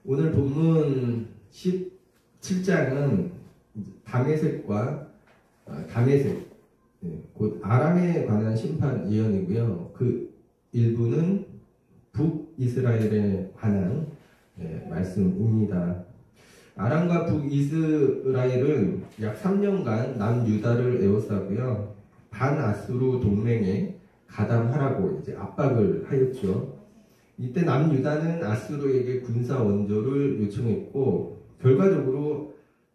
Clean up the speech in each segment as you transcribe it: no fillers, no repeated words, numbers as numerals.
오늘 본문 17장은 다메섹과 다메섹, 곧 아람에 관한 심판 예언이고요. 그 일부는 북이스라엘에 관한 말씀입니다. 아람과 북이스라엘은 약 3년간 남유다를 에워싸고요. 반아수르 동맹에 가담하라고 이제 압박을 하였죠. 이때 남유다는 아수르에게 군사 원조를 요청했고, 결과적으로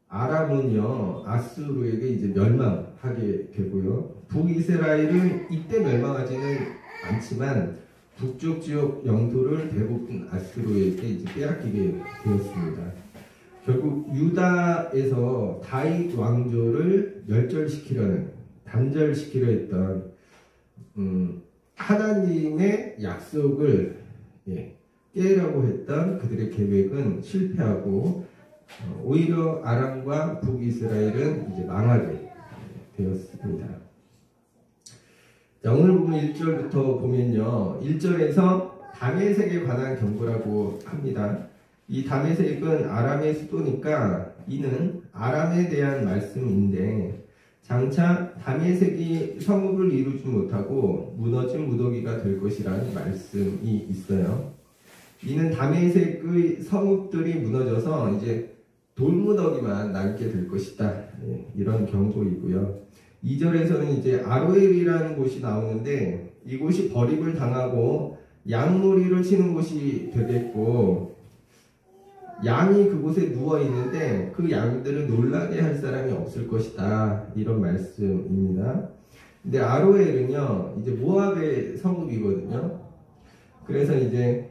아람은요 아수르에게 이제 멸망하게 되고요. 북이스라엘은 이때 멸망하지는 않지만 북쪽 지역 영토를 대부분 아수르에게 이제 빼앗기게 되었습니다. 결국 유다에서 다윗 왕조를 단절시키려 했던 하나님의 약속을 깨려고 했던 그들의 계획은 실패하고 오히려 아람과 북이스라엘은 이제 망하게 되었습니다. 자, 오늘 보면 1절부터 보면요, 1절에서 다메섹에 관한 경고라고 합니다. 이 다메섹은 아람의 수도니까 이는 아람에 대한 말씀인데, 장차 다메섹이 성읍을 이루지 못하고 무너진 무더기가 될 것이라는 말씀이 있어요. 이는 다메섹의 성읍들이 무너져서 이제 돌무더기만 남게 될 것이다, 이런 경고이고요. 2절에서는 이제 아로엘이라는 곳이 나오는데, 이곳이 버림을 당하고 양무리를 치는 곳이 되겠고, 양이 그곳에 누워 있는데 그 양들을 놀라게 할 사람이 없을 것이다, 이런 말씀입니다. 근데 아로엘은요 이제 모압의 성읍이거든요. 그래서 이제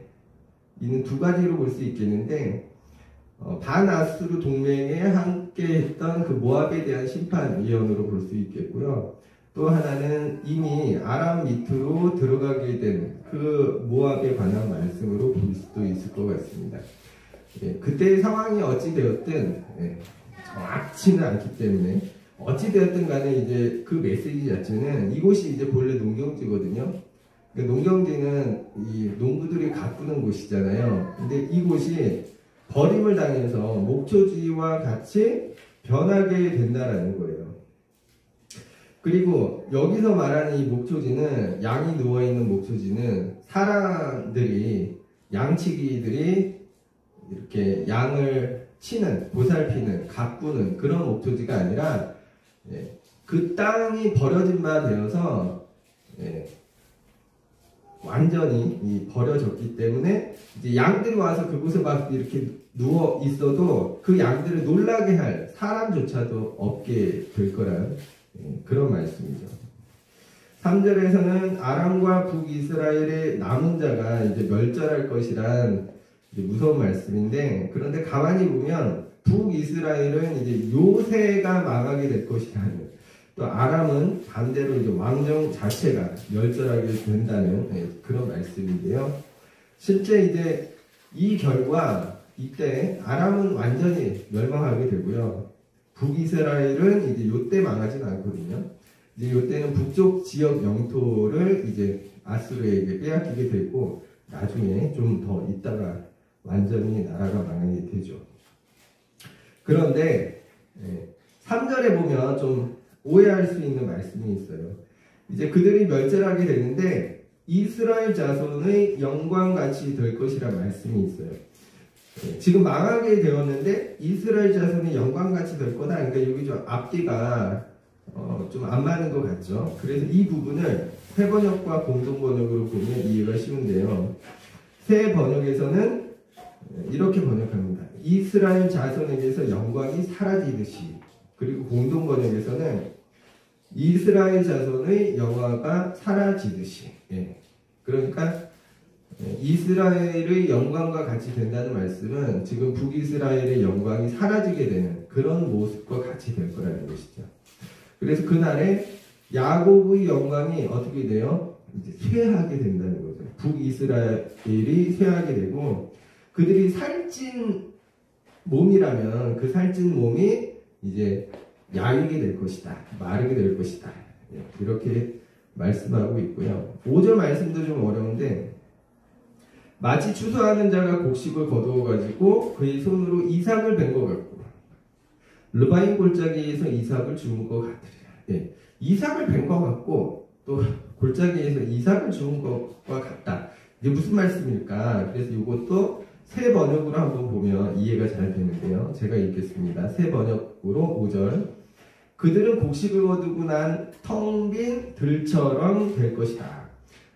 이는 두 가지로 볼 수 있겠는데, 반아수르 동맹에 함께했던 그 모압에 대한 심판 예언으로 볼 수 있겠고요. 또 하나는 이미 아람 밑으로 들어가게 된 그 모압에 관한 말씀으로 볼 수도 있을 것 같습니다. 그때의 상황이 어찌 되었든 정확치는 않기 때문에 어찌 되었든 간에 이제 그 메시지 자체는, 이곳이 이제 본래 농경지거든요. 농경지는 이 농부들이 가꾸는 곳이잖아요. 근데 이곳이 버림을 당해서 목초지와 같이 변하게 된다라는 거예요. 그리고 여기서 말하는 이 목초지는, 양이 누워있는 목초지는 사람들이, 양치기들이 이렇게 양을 치는, 보살피는, 가꾸는 그런 목초지가 아니라 그 땅이 버려진 바 되어서 완전히 버려졌기 때문에 이제 양들이 와서 그곳에 막 이렇게 누워 있어도 그 양들을 놀라게 할 사람조차도 없게 될 거란 그런 말씀이죠. 3절에서는 아람과 북이스라엘의 남은 자가 이제 멸절할 것이란 무서운 말씀인데, 그런데 가만히 보면 북이스라엘은 이제 요새가 망하게 될 것이라는, 또 아람은 반대로 이제 왕정 자체가 멸절하게 된다는 그런 말씀인데요. 실제 이제 이 결과, 이때 아람은 완전히 멸망하게 되고요. 북이스라엘은 이제 요때 망하진 않거든요. 이제 요때는 북쪽 지역 영토를 이제 아수르에게 빼앗기게 되고, 나중에 좀 더 있다가 완전히 나라가 망하게 되죠. 그런데 3절에 보면 좀 오해할 수 있는 말씀이 있어요. 이제 그들이 멸절하게 되는데 이스라엘 자손의 영광같이 될 것이라 말씀이 있어요. 지금 망하게 되었는데 이스라엘 자손의 영광같이 될 거다. 그러니까 여기 좀 앞뒤가 좀 안 맞는 것 같죠. 그래서 이 부분을 새 번역과 공동 번역으로 보면 이해가 쉬운데요. 새 번역에서는 이렇게 번역합니다. 이스라엘 자손에게서 영광이 사라지듯이. 그리고 공동 번역에서는 이스라엘 자손의 영화가 사라지듯이. 그러니까 이스라엘의 영광과 같이 된다는 말씀은 지금 북이스라엘의 영광이 사라지게 되는 그런 모습과 같이 될 거라는 것이죠. 그래서 그날에 야곱의 영광이 어떻게 돼요? 이제 쇠하게 된다는 거죠. 북이스라엘이 쇠하게 되고, 그들이 살찐 몸이라면 그 살찐 몸이 이제 야위게 될 것이다, 마르게 될 것이다, 이렇게 말씀하고 있고요. 5절 말씀도 좀 어려운데, 마치 추수하는 자가 곡식을 거두어 가지고 그의 손으로 이삭을 벤 것 같고 르바임 골짜기에서 이삭을 주운 것 같으리라. 예, 이삭을 벤 것 같고 또 골짜기에서 이삭을 주운 것과 같다. 이게 무슨 말씀일까? 그래서 이것도 새 번역으로 한번 보면 이해가 잘 되는데요. 제가 읽겠습니다. 새 번역으로 5절. 그들은 곡식을 거두고 난 텅 빈 들처럼 될 것이다.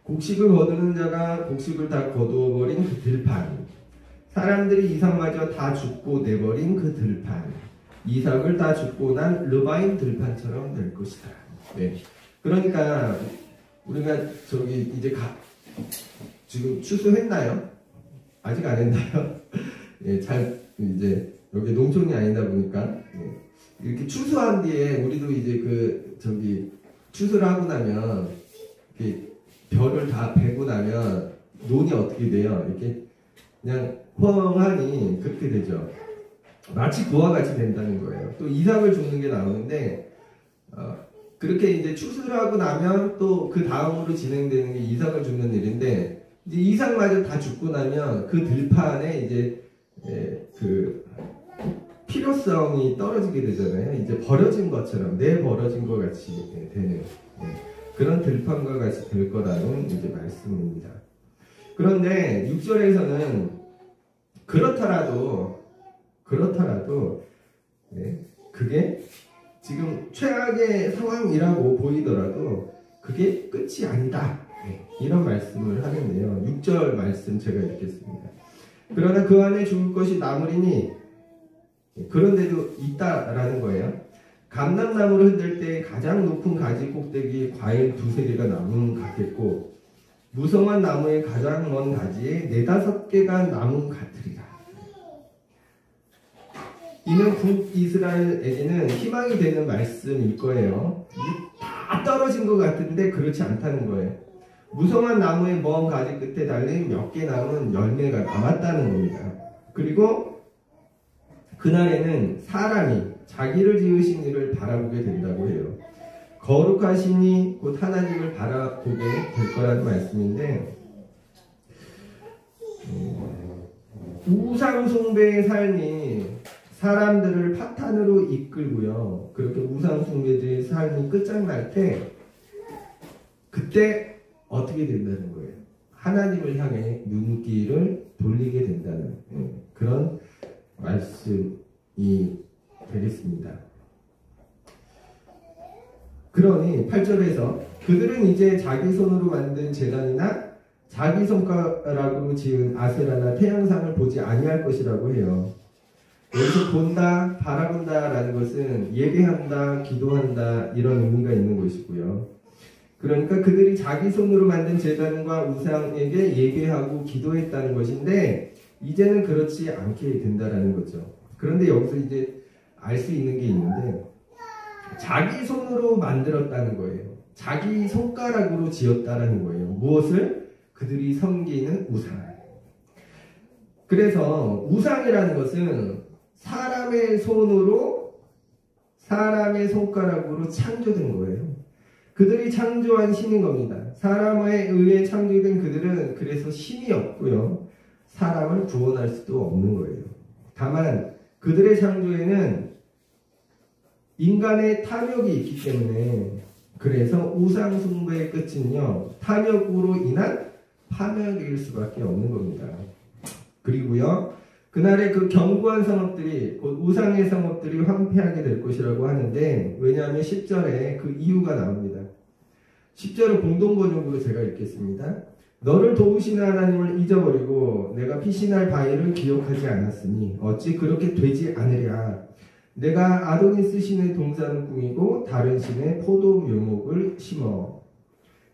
곡식을 거두는 자가 곡식을 다 거두어버린 그 들판, 사람들이 이삭마저 다 줍고 내버린 그 들판, 이삭을 다 줍고 난 르바임 들판처럼 될 것이다. 네. 그러니까 우리가 저기 이제 지금 추수했나요? 아직 안 했나요? 예, 잘 이제 여기 농촌이 아니다 보니까 예, 이렇게 추수한 뒤에 우리도 이제 저기 추수를 하고 나면 이렇게 벼를 다 베고 나면 논이 어떻게 돼요? 이렇게 그냥 황하니 그렇게 되죠. 마치 그와 같이 된다는 거예요. 또 이삭을 줍는 게 나오는데 그렇게 이제 추수를 하고 나면 또 그 다음으로 진행되는 게 이삭을 줍는 일인데 이제 이삭마저 다 죽고 나면 그 들판에 이제 그 필요성이 떨어지게 되잖아요. 이제 버려진 것처럼 내버려진 것 같이 되는 그런 들판과 같이 될 거라는 이제 말씀입니다. 그런데 6절에서는 그렇더라도 그게 지금 최악의 상황이라고 보이더라도 그게 끝이 아니다. 이런 말씀을 하는데요. 6절 말씀 제가 읽겠습니다. 그러나 그 안에 죽을 것이 나무리니 그런데도 있다라는 거예요. 감람나무를 흔들 때 가장 높은 가지 꼭대기에 과일 두세 개가 남은 것 같겠고 무성한 나무의 가장 먼 가지에 4-5개가 남은 것 같으리라. 이는 북이스라엘에게는 희망이 되는 말씀일 거예요. 다 떨어진 것 같은데 그렇지 않다는 거예요. 무성한 나무의 먼 가지 끝에 달린 몇 개 남은 열매가 남았다는 겁니다. 그리고 그날에는 사람이 자기를 지으신 이를 바라보게 된다고 해요. 거룩하시니 곧 하나님을 바라보게 될 거라는 말씀인데 우상 숭배의 삶이 사람들을 파탄으로 이끌고요. 그렇게 우상 숭배의 삶이 끝장날 때 그때 어떻게 된다는 거예요? 하나님을 향해 눈길을 돌리게 된다는 그런 말씀이 되겠습니다. 그러니 8절에서 그들은 이제 자기 손으로 만든 제단이나 자기 손가락으로 지은 아세라나 태양상을 보지 아니할 것이라고 해요. 여기서 본다, 바라본다 라는 것은 예배한다, 기도한다 이런 의미가 있는 것이고요. 그러니까 그들이 자기 손으로 만든 제단과 우상에게 예배하고 기도했다는 것인데 이제는 그렇지 않게 된다라는 거죠. 그런데 여기서 이제 알 수 있는 게 있는데 자기 손으로 만들었다는 거예요. 자기 손가락으로 지었다라는 거예요. 무엇을? 그들이 섬기는 우상. 그래서 우상이라는 것은 사람의 손으로 사람의 손가락으로 창조된 거예요. 그들이 창조한 신인 겁니다. 사람에 의해 창조된 그들은 그래서 힘이 없고요. 사람을 구원할 수도 없는 거예요. 다만 그들의 창조에는 인간의 탐욕이 있기 때문에 그래서 우상 숭배의 끝은요. 탐욕으로 인한 파멸일 수밖에 없는 겁니다. 그리고요. 그날의 그 견고한 성읍들이 곧 우상의 성읍들이 황폐하게 될 것이라고 하는데 왜냐하면 10절에 그 이유가 나옵니다. 10절은 공동번역으로 제가 읽겠습니다. 너를 도우시는 하나님을 잊어버리고 내가 피신할 바위를 기억하지 않았으니 어찌 그렇게 되지 않으랴. 내가 아도니스 신의 동산을 꾸미고 다른 신의 포도 묘목을 심어.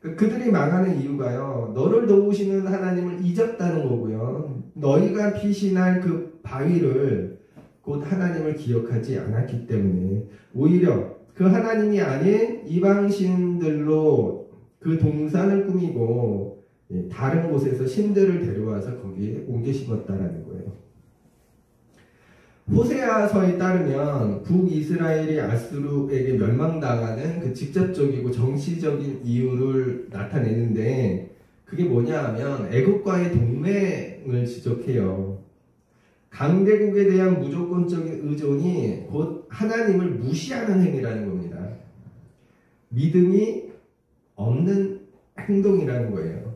그들이 망하는 이유가요. 너를 도우시는 하나님을 잊었다는 거고요. 너희가 피신할 그 바위를 곧 하나님을 기억하지 않았기 때문에 오히려 그 하나님이 아닌 이방신들로 그 동산을 꾸미고 다른 곳에서 신들을 데려와서 거기에 옮겨 심었다라는 거예요. 호세아서에 따르면 북이스라엘이 아수르에게 멸망당하는 그 직접적이고 정치적인 이유를 나타내는데 그게 뭐냐 하면 애국과의 동맹을 지적해요. 강대국에 대한 무조건적인 의존이 곧 하나님을 무시하는 행위라는 겁니다. 믿음이 없는 행동이라는 거예요.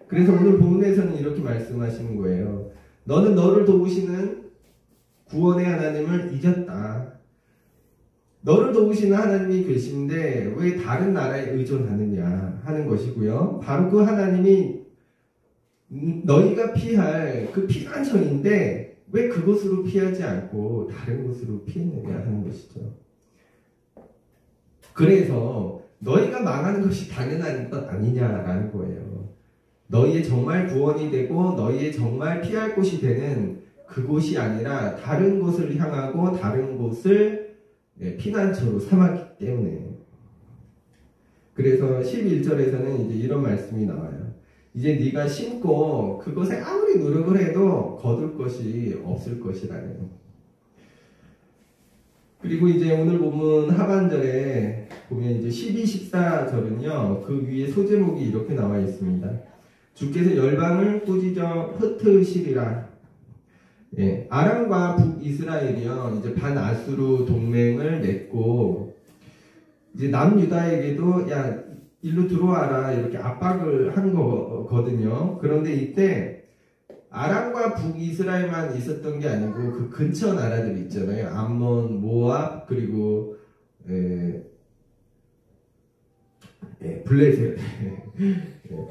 그래서 오늘 본문에서는 이렇게 말씀하시는 거예요. 너는 너를 도우시는 구원의 하나님을 잊었다. 너를 도우시는 하나님이 계신데 왜 다른 나라에 의존하느냐 하는 것이고요. 바로 그 하나님이 너희가 피할 그 피난처인데 왜 그곳으로 피하지 않고 다른 곳으로 피했느냐 하는 것이죠. 그래서 너희가 망하는 것이 당연한 것 아니냐라는 거예요. 너희의 정말 구원이 되고 너희의 정말 피할 곳이 되는 그곳이 아니라 다른 곳을 향하고 다른 곳을 피난처로 삼았기 때문에. 그래서 11절에서는 이제 이런 말씀이 나와요. 이제 네가 심고 그것에 아무리 노력을 해도 거둘 것이 없을 것이라네요. 그리고 이제 오늘 본문 하반절에 보면 이제 12, 14절은요, 그 위에 소제목이 이렇게 나와 있습니다. 주께서 열방을 꾸짖어 흩으시리라. 예, 아람과 북이스라엘이요, 이제 반아수르 동맹을 맺고, 이제 남유다에게도, 야, 일로 들어와라, 이렇게 압박을 한 거거든요. 그런데 이때, 아람과 북이스라엘만 있었던 게 아니고, 그 근처 나라들 있잖아요. 암몬, 모압, 그리고, 블레셋.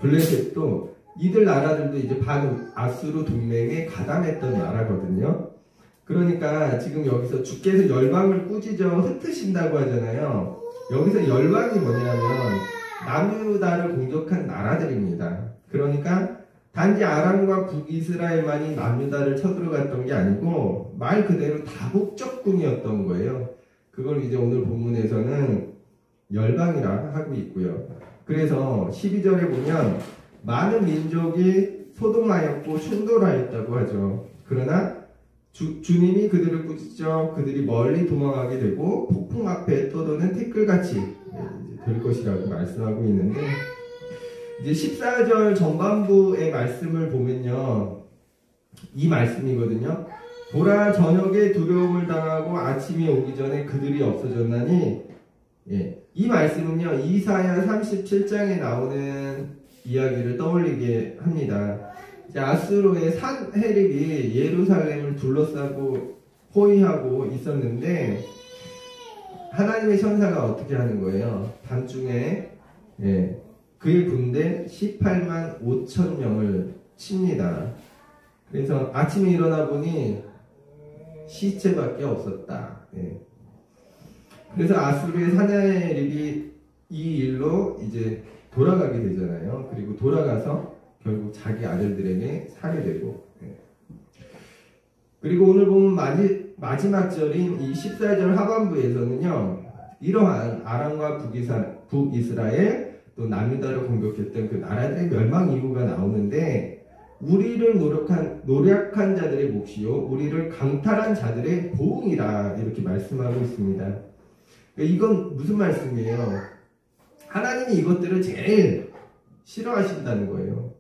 블레셋도, 이들 나라들도 이제 반아수르 동맹에 가담했던 나라거든요. 그러니까 지금 여기서 주께서 열방을 꾸짖어 흩으신다고 하잖아요. 여기서 열방이 뭐냐면 남유다를 공격한 나라들입니다. 그러니까 단지 아람과 북이스라엘만이 남유다를 쳐들어갔던 게 아니고 말 그대로 다국적군이었던 거예요. 그걸 이제 오늘 본문에서는 열방이라 하고 있고요. 그래서 12절에 보면 많은 민족이 소동하였고 충돌하였다고 하죠. 그러나 주님이 그들을 꾸짖어 그들이 멀리 도망하게 되고 폭풍 앞에 떠도는 티끌같이 될 것이라고 말씀하고 있는데, 이제 14절 전반부의 말씀을 보면요, 이 말씀이거든요. 보라, 저녁에 두려움을 당하고 아침이 오기 전에 그들이 없어졌나니, 이 말씀은요 이사야 37장에 나오는 이야기를 떠올리게 합니다. 아수르의 산헤립이 예루살렘을 둘러싸고 포위하고 있었는데 하나님의 천사가 어떻게 하는 거예요? 밤중에 그의 군대 18만 5천 명을 칩니다. 그래서 아침에 일어나 보니 시체밖에 없었다. 그래서 아수르의 산헤립이 이 일로 이제 돌아가게 되잖아요. 그리고 돌아가서 결국 자기 아들들에게 살해되고. 그리고 오늘 보면 마지막 절인 이 14절 하반부에서는요, 이러한 아람과 북이스라엘 또 남유다를 공격했던 그 나라들의 멸망 이유가 나오는데, 우리를 노력한 자들의 몫이요 우리를 강탈한 자들의 보응이라 이렇게 말씀하고 있습니다. 이건 무슨 말씀이에요? 하나님이 이것들을 제일 싫어하신다는 거예요.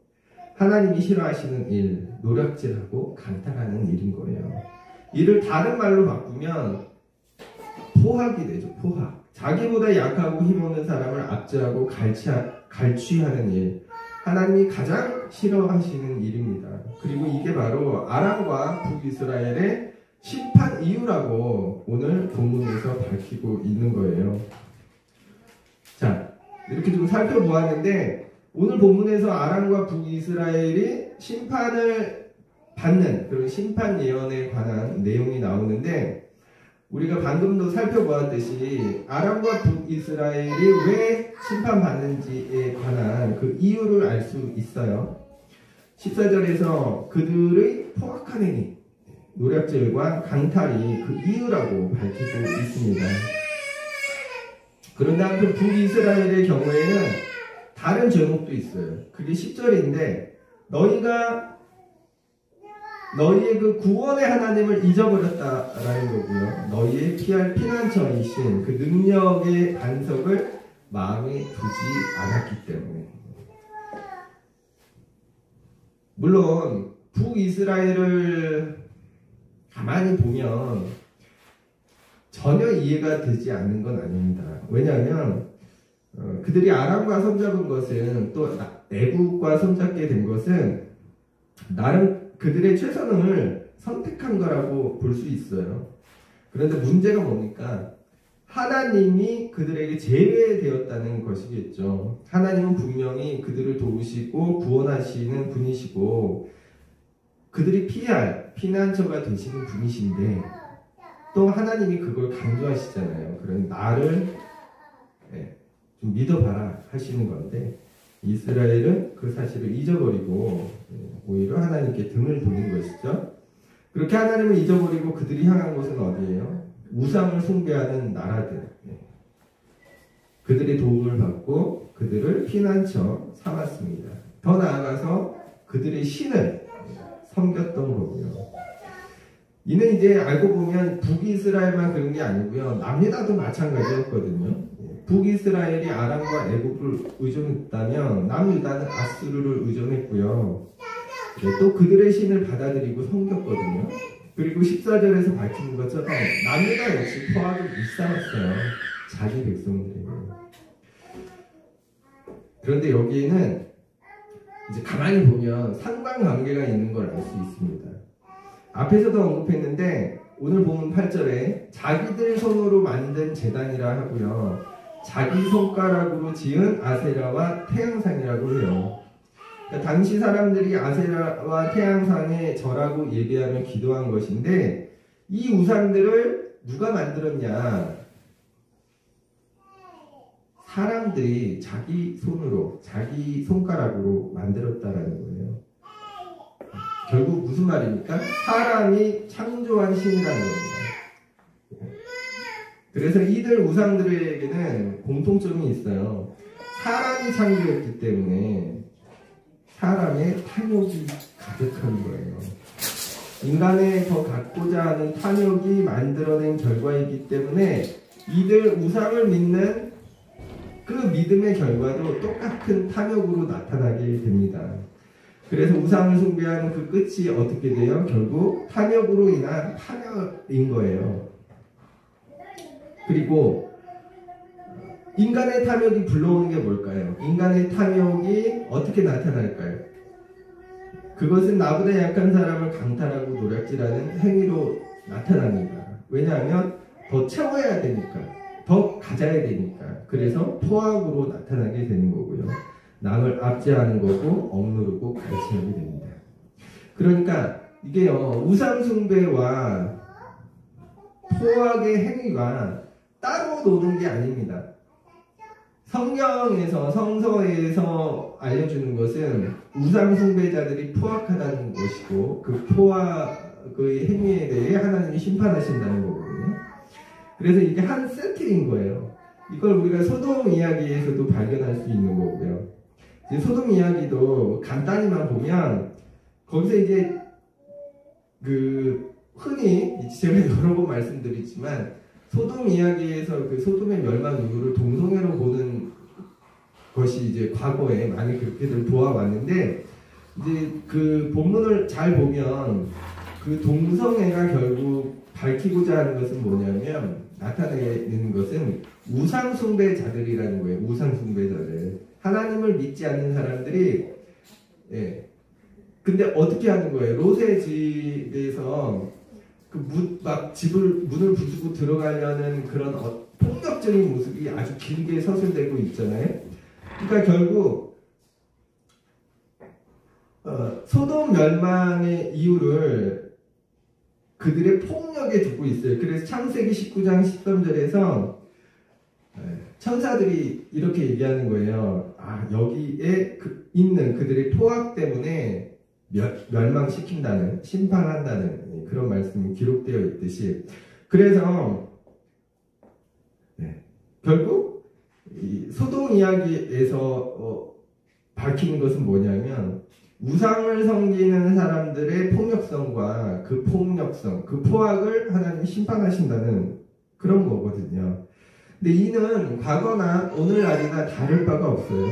하나님이 싫어하시는 일, 노략질하고 강탈하는 일인 거예요. 이를 다른 말로 바꾸면 포학이 되죠. 포학. 자기보다 약하고 힘없는 사람을 압제하고 갈취하는 일, 하나님이 가장 싫어하시는 일입니다. 그리고 이게 바로 아람과 북이스라엘의 심판 이유라고 오늘 본문에서 밝히고 있는 거예요. 자, 이렇게 좀 살펴보았는데, 오늘 본문에서 아람과 북이스라엘이 심판을 받는 그런 심판 예언에 관한 내용이 나오는데, 우리가 방금도 살펴보았듯이 아람과 북이스라엘이 왜 심판받는지에 관한 그 이유를 알 수 있어요. 14절에서 그들의 포악한 행위, 노략질과 강탈이 그 이유라고 밝히고 있습니다. 그런데 한편 북이스라엘의 경우에는 다른 제목도 있어요. 그게 10절인데, 너희의 그 구원의 하나님을 잊어버렸다라는 거고요. 너희의 피할 피난처이신 그 능력의 반석을 마음에 두지 않았기 때문에. 물론 북이스라엘을 가만히 보면 전혀 이해가 되지 않는 건 아닙니다. 왜냐하면 그들이 아람과 손잡은 것은 또 애국과 손잡게 된 것은 나름 그들의 최선을 선택한 거라고 볼 수 있어요. 그런데 문제가 뭡니까? 하나님이 그들에게 제외되었다는 것이겠죠. 하나님은 분명히 그들을 도우시고 구원하시는 분이시고 그들이 피할 피난처가 되시는 분이신데 또 하나님이 그걸 강조하시잖아요. 그런 나를 좀 믿어봐라 하시는 건데 이스라엘은 그 사실을 잊어버리고 오히려 하나님께 등을 돌린 것이죠. 그렇게 하나님을 잊어버리고 그들이 향한 곳은 어디예요? 우상을 숭배하는 나라들. 그들의 도움을 받고 그들을 피난처 삼았습니다. 더 나아가서 그들의 신을 섬겼던 거고요. 이는 이제 알고 보면 북이스라엘만 그런 게 아니고요. 남유다도 마찬가지였거든요. 북이스라엘이 아람과 애국을 의존했다면 남유다는 아수르를 의존했고요. 또 그들의 신을 받아들이고 섬겼거든요. 그리고 14절에서 밝히는 것처럼 남유다 역시 포악을 일삼았어요. 자기 백성들에게. 그런데 여기에는 이제 가만히 보면 상관관계가 있는 걸 알 수 있습니다. 앞에서도 언급했는데 오늘 보면 8절에 자기들 손으로 만든 제단이라 하고요. 자기 손가락으로 지은 아세라와 태양상이라고 해요. 그러니까 당시 사람들이 아세라와 태양상에 절하고 예배하며 기도한 것인데 이 우상들을 누가 만들었냐? 사람들이 자기 손으로, 자기 손가락으로 만들었다라는 거예요. 결국 무슨 말입니까? 사람이 창조한 신이라는 겁니다. 그래서 이들 우상들에게는 공통점이 있어요. 사람이 창조했기 때문에 사람의 탐욕이 가득한 거예요. 인간에 더 갖고자 하는 탐욕이 만들어낸 결과이기 때문에 이들 우상을 믿는 그 믿음의 결과도 똑같은 탐욕으로 나타나게 됩니다. 그래서 우상을 숭배하는 그 끝이 어떻게 돼요? 결국 탐욕으로 인한 파멸인 거예요. 그리고 인간의 탐욕이 불러오는 게 뭘까요? 인간의 탐욕이 어떻게 나타날까요? 그것은 나보다 약한 사람을 강탈하고 노략질하는 행위로 나타납니다. 왜냐하면 더 채워야 되니까, 더 가져야 되니까. 그래서 포악으로 나타나게 되는 거고요. 남을 압제하는 거고 억누르고 가르치게 됩니다. 그러니까 이게요, 우상 숭배와 포악의 행위가 따로 노는 게 아닙니다. 성경에서, 성서에서 알려주는 것은 우상 숭배자들이 포악하다는 것이고 그 포악의 행위에 대해 하나님이 심판하신다는 거거든요. 그래서 이게 한 세트인 거예요. 이걸 우리가 소돔 이야기에서도 발견할 수 있는 거고요. 이제 소돔 이야기도 간단히만 보면 거기서 이제 흔히 제가 여러 번 말씀드리지만 소돔 이야기에서 그 소돔의 멸망 이후를 동성애로 보는 것이 이제 과거에 많이 그렇게들 보아왔는데 이제 그 본문을 잘 보면 그 동성애가 결국 밝히고자 하는 것은 뭐냐면 나타내는 것은 우상숭배자들이라는 거예요. 우상숭배자들. 하나님을 믿지 않는 사람들이 근데 어떻게 하는 거예요? 롯의 집에서 막 문을 부수고 들어가려는 그런 폭력적인 모습이 아주 길게 서술되고 있잖아요. 그러니까 결국 소돔 멸망의 이유를 그들의 폭력에 두고 있어요. 그래서 창세기 19장 13절에서 천사들이 이렇게 얘기하는 거예요. 여기에 있는 그들의 포악 때문에 멸망시킨다는, 심판한다는 그런 말씀이 기록되어 있듯이, 그래서 결국 이 소돔 이야기에서 밝히는 것은 뭐냐면 우상을 섬기는 사람들의 폭력성과 그 폭력성, 그 포악을 하나님이 심판하신다는 그런 거거든요. 근데 이는 과거나 오늘날이나 다를 바가 없어요.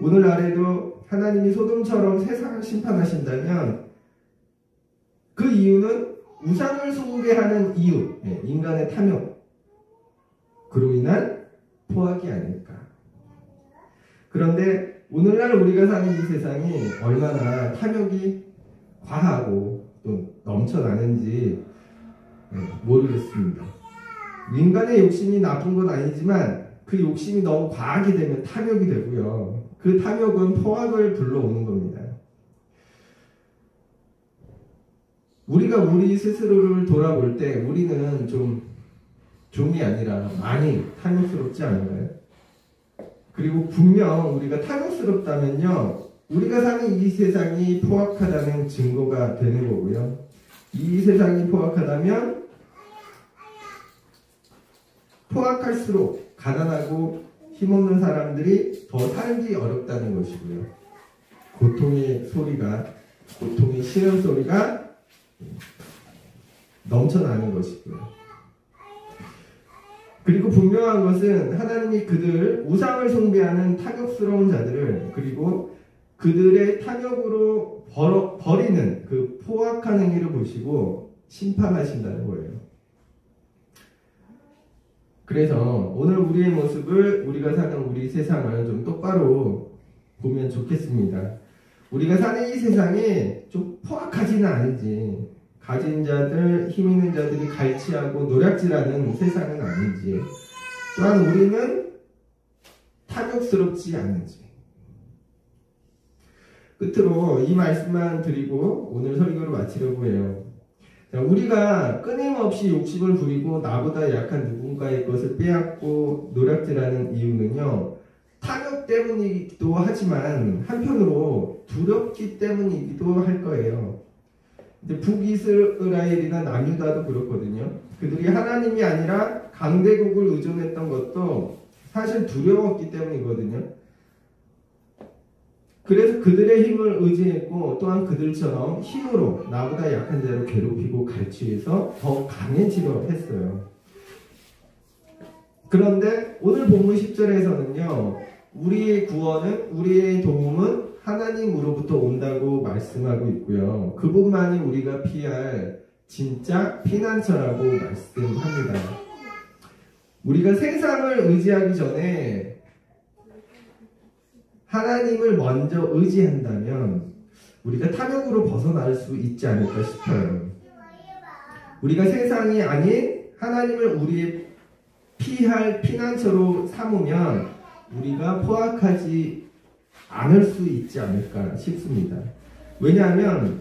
오늘날에도 하나님이 소돔처럼 세상을 심판하신다면 그 이유는 우상을 숭배하는 이유, 인간의 탐욕, 그로 인한 포악이 아닐까. 그런데 오늘날 우리가 사는 이 세상이 얼마나 탐욕이 과하고 또 넘쳐나는지 모르겠습니다. 인간의 욕심이 나쁜 건 아니지만 그 욕심이 너무 과하게 되면 탐욕이 되고요. 그 탐욕은 포악을 불러오는 겁니다. 우리가 우리 스스로를 돌아볼 때 우리는 좀이 아니라 많이 탐욕스럽지 않나요? 그리고 분명 우리가 탐욕스럽다면요, 우리가 사는 이 세상이 포악하다는 증거가 되는 거고요. 이 세상이 포악하다면 포악할수록 가난하고 힘없는 사람들이 더 살기 어렵다는 것이고요. 고통의 시련 소리가 넘쳐나는 것이고요. 그리고 분명한 것은 하나님이 그들 우상을 숭배하는 탐욕스러운 자들을, 그리고 그들의 탐욕으로 버리는 그 포악한 행위를 보시고 심판하신다는 거예요. 그래서 오늘 우리의 모습을, 우리가 사는 우리 세상을 좀 똑바로 보면 좋겠습니다. 우리가 사는 이 세상이 좀 포악하지는 않은지, 가진 자들, 힘 있는 자들이 갈취하고 노략질하는 세상은 아닌지, 또한 우리는 탐욕스럽지 않은지. 끝으로 이 말씀만 드리고 오늘 설교를 마치려고 해요. 자, 우리가 끊임없이 욕심을 부리고 나보다 약한 누군가의 것을 빼앗고 노략질하는 이유는요, 탐욕 때문이기도 하지만 한편으로 두렵기 때문이기도 할 거예요. 북이스라엘이나 남유다도 그렇거든요. 그들이 하나님이 아니라 강대국을 의존했던 것도 사실 두려웠기 때문이거든요. 그래서 그들의 힘을 의지했고, 또한 그들처럼 힘으로 나보다 약한 자를 괴롭히고 갈취해서 더 강해지려 했어요. 그런데 오늘 본문 10절에서는요, 우리의 구원은, 우리의 도움은 하나님으로부터 온다고 말씀하고 있고요. 그분만이 우리가 피할 진짜 피난처라고 말씀합니다. 우리가 세상을 의지하기 전에 하나님을 먼저 의지한다면 우리가 탐욕으로 벗어날 수 있지 않을까 싶어요. 우리가 세상이 아닌 하나님을 우리의 피할 피난처로 삼으면 우리가 포악하지 않을 수 있지 않을까 싶습니다. 왜냐하면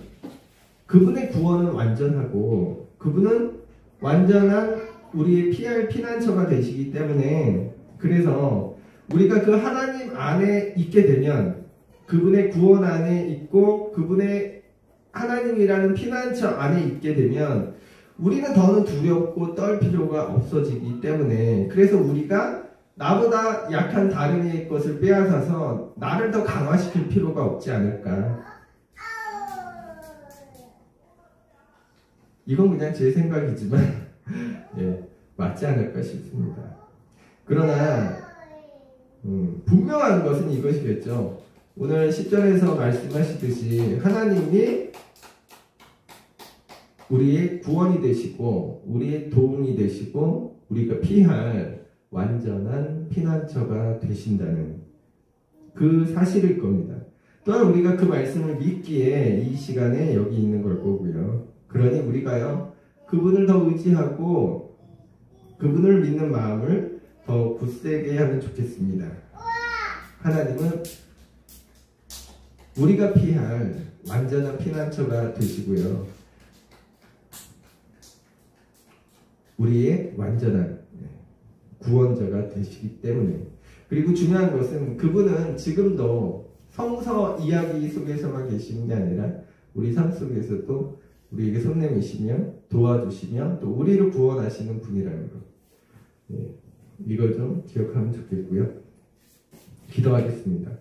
그분의 구원은 완전하고 그분은 완전한 우리의 피할 피난처가 되시기 때문에, 그래서 우리가 그 하나님 안에 있게 되면, 그분의 구원 안에 있고 그분의 하나님이라는 피난처 안에 있게 되면 우리는 더는 두렵고 떨 필요가 없어지기 때문에, 그래서 우리가 나보다 약한 다른 이의 것을 빼앗아서 나를 더 강화시킬 필요가 없지 않을까. 이건 그냥 제 생각이지만 맞지 않을까 싶습니다. 그러나 분명한 것은 이것이겠죠. 오늘 10절에서 말씀하시듯이 하나님이 우리의 구원이 되시고 우리의 도움이 되시고 우리가 피할 완전한 피난처가 되신다는 그 사실일 겁니다. 또한 우리가 그 말씀을 믿기에 이 시간에 여기 있는 걸 거고요. 그러니 우리가요, 그분을 더 의지하고 그분을 믿는 마음을 더 굳세게 하면 좋겠습니다. 하나님은 우리가 피할 완전한 피난처가 되시고요, 우리의 완전한 구원자가 되시기 때문에, 그리고 중요한 것은 그분은 지금도 성서 이야기 속에서만 계시는 게 아니라 우리 삶 속에서도 우리에게 손 내미시며 도와주시며 또 우리를 구원하시는 분이라는 것, 이걸 좀 기억하면 좋겠고요. 기도하겠습니다.